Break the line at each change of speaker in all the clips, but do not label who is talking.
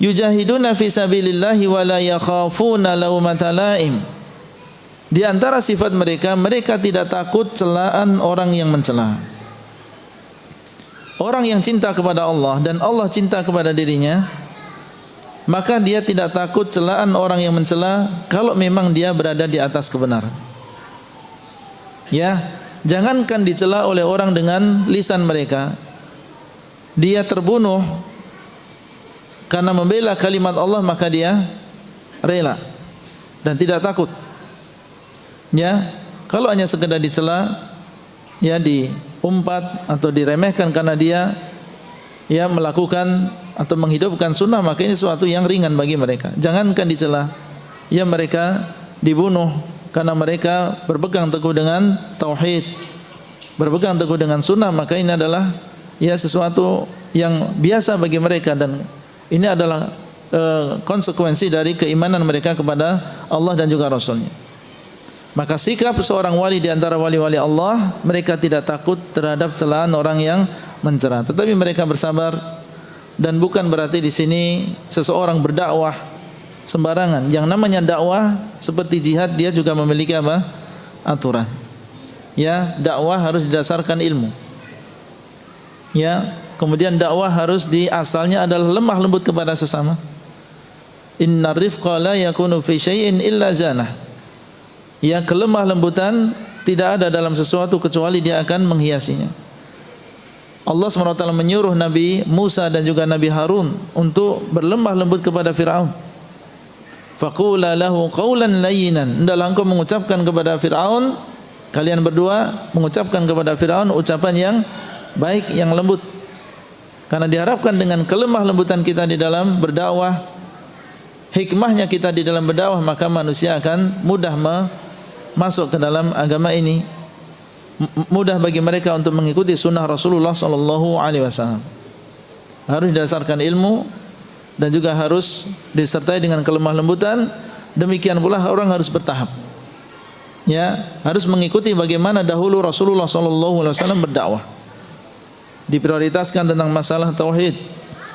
yujahiduna fi sabilillahi wa la yakhafuna laumata laim. Di antara sifat mereka, mereka tidak takut celaan orang yang mencela. Orang yang cinta kepada Allah dan Allah cinta kepada dirinya, maka dia tidak takut celaan orang yang mencela kalau memang dia berada di atas kebenaran. Ya, jangankan dicela oleh orang dengan lisan mereka, dia terbunuh karena membela kalimat Allah, maka dia rela dan tidak takut. Ya, kalau hanya sekedar dicela, ya diumpat atau diremehkan karena dia ya melakukan atau menghidupkan sunnah, maka ini sesuatu yang ringan bagi mereka. Jangankan dicela, ya mereka dibunuh karena mereka berpegang teguh dengan tauhid, berpegang teguh dengan sunnah, maka ini adalah ya sesuatu yang biasa bagi mereka, dan ini adalah konsekuensi dari keimanan mereka kepada Allah dan juga Rasulnya. Maka sikap seorang wali di antara wali-wali Allah, mereka tidak takut terhadap celaan orang yang mencela, tetapi mereka bersabar. Dan bukan berarti di sini seseorang berdakwah sembarangan. Yang namanya dakwah seperti jihad, dia juga memiliki apa? Aturan. Ya, dakwah harus didasarkan ilmu. Ya, kemudian dakwah harus asalnya adalah lemah lembut kepada sesama. Inna rifqa la yakunu fi syai'in illa zanah. Ya, kelemah lembutan tidak ada dalam sesuatu kecuali dia akan menghiasinya. Allah SWT menyuruh Nabi Musa dan juga Nabi Harun untuk berlemah lembut kepada Fir'aun. Faqula lahu qawlan layyinan. Hendaklah engkau mengucapkan kepada Fir'aun, kalian berdua mengucapkan kepada Fir'aun ucapan yang baik, yang lembut. Karena diharapkan dengan kelemah lembutan kita di dalam berdakwah, hikmahnya kita di dalam berdakwah, maka manusia akan mudah masuk ke dalam agama ini, mudah bagi mereka untuk mengikuti sunnah Rasulullah sallallahu alaihi wasallam. Harus didasarkan ilmu dan juga harus disertai dengan kelemah lembutan. Demikian pula orang harus bertahap. Ya, harus mengikuti bagaimana dahulu Rasulullah sallallahu alaihi wasallam berdakwah. Diprioritaskan tentang masalah tauhid,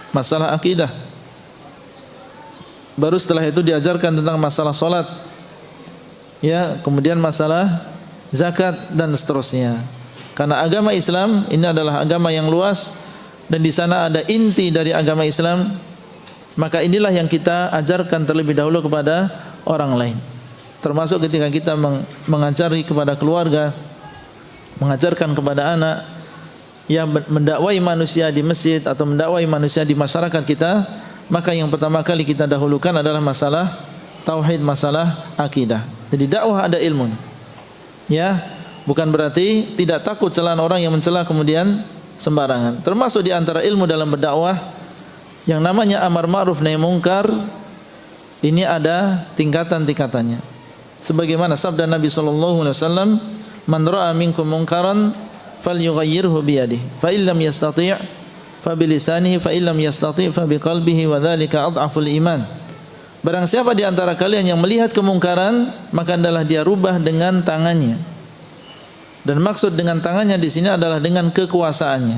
masalah akidah. Baru setelah itu diajarkan tentang masalah salat. Ya, kemudian masalah zakat dan seterusnya. Karena agama Islam ini adalah agama yang luas dan di sana ada inti dari agama Islam, maka inilah yang kita ajarkan terlebih dahulu kepada orang lain. Termasuk ketika kita mengajari kepada keluarga, mengajarkan kepada anak, yang mendakwai manusia di masjid atau mendakwai manusia di masyarakat kita, maka yang pertama kali kita dahulukan adalah masalah tauhid, masalah akidah. Jadi dakwah ada ilmunya. Ya, bukan berarti tidak takut celaan orang yang mencela kemudian sembarangan. Termasuk di antara ilmu dalam berdakwah yang namanya amar ma'ruf nahi munkar, ini ada tingkatan-tingkatannya. Sebagaimana sabda Nabi sallallahu alaihi wasallam, "Man ra'a minkum munkaran falyughayyirhu bi yadihi, fa illam yastati' fa bi lisanihi, fa illam yastati' fa bi qalbihi, wa dzalika adhaful iman." Barang siapa di antara kalian yang melihat kemungkaran, maka hendaklah dia rubah dengan tangannya. Dan maksud dengan tangannya di sini adalah dengan kekuasaannya.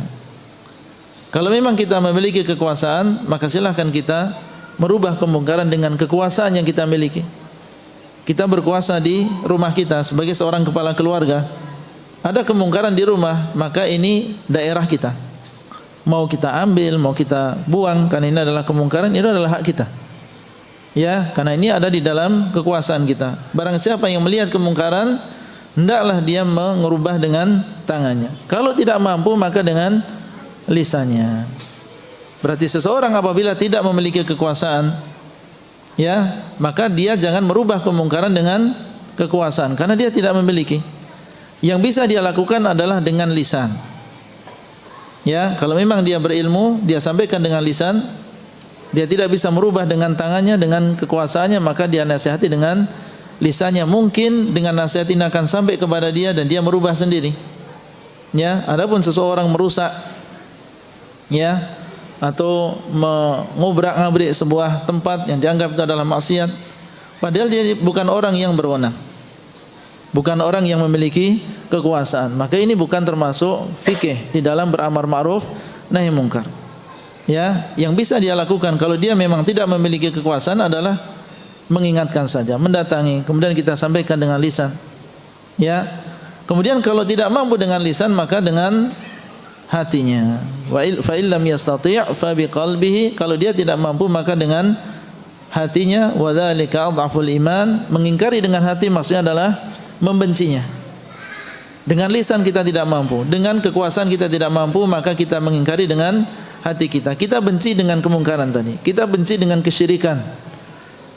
Kalau memang kita memiliki kekuasaan, maka silahkan kita merubah kemungkaran dengan kekuasaan yang kita miliki. Kita berkuasa di rumah kita sebagai seorang kepala keluarga. Ada kemungkaran di rumah, maka ini daerah kita. Mau kita ambil, mau kita buang, karena ini adalah kemungkaran, ini adalah hak kita. Ya, karena ini ada di dalam kekuasaan kita. Barang siapa yang melihat kemungkaran, hendaklah dia mengubah dengan tangannya. Kalau tidak mampu, maka dengan lisannya. Berarti seseorang apabila tidak memiliki kekuasaan, ya, maka dia jangan merubah kemungkaran dengan kekuasaan, karena dia tidak memiliki. Yang bisa dia lakukan adalah dengan lisan. Ya, kalau memang dia berilmu, dia sampaikan dengan lisan. Dia tidak bisa merubah dengan tangannya, dengan kekuasaannya, maka dia nasihati dengan lisannya. Mungkin dengan nasihat ini akan sampai kepada dia dan dia merubah sendiri. Ya, adapun seseorang merusak, ya, atau mengobrak-ngabrik sebuah tempat yang dianggap itu adalah maksiat, padahal dia bukan orang yang berwenang, bukan orang yang memiliki kekuasaan, maka ini bukan termasuk fikih di dalam beramar ma'ruf nahi munkar. Ya, yang bisa dia lakukan kalau dia memang tidak memiliki kekuasaan adalah mengingatkan saja, mendatangi, kemudian kita sampaikan dengan lisan. Ya. Kemudian kalau tidak mampu dengan lisan maka dengan hatinya. Fa illam yastati' fa biqalbihi, kalau dia tidak mampu maka dengan hatinya. Wa dzalika adhaful iman, mengingkari dengan hati maksudnya adalah membencinya. Dengan lisan kita tidak mampu, dengan kekuasaan kita tidak mampu, maka kita mengingkari dengan hati kita. Kita benci dengan kemungkaran tadi. Kita benci dengan kesyirikan.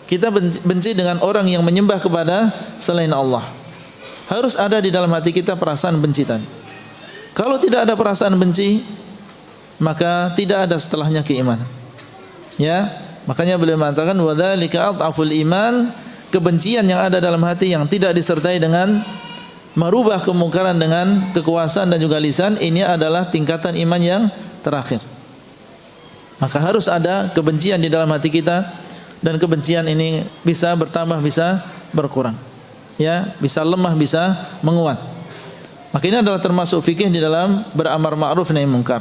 Kita benci dengan orang yang menyembah kepada selain Allah. Harus ada di dalam hati kita perasaan benci tadi. Kalau tidak ada perasaan benci, maka tidak ada setelahnya keimanan. Ya, makanya beliau mengatakan wa dzalika adhaful iman, kebencian yang ada dalam hati yang tidak disertai dengan merubah kemungkaran dengan kekuasaan dan juga lisan, ini adalah tingkatan iman yang terakhir. Maka harus ada kebencian di dalam hati kita, dan kebencian ini bisa bertambah, bisa berkurang. Ya, bisa lemah, bisa menguat. Maka ini adalah termasuk fikih di dalam beramar ma'ruf nahi munkar.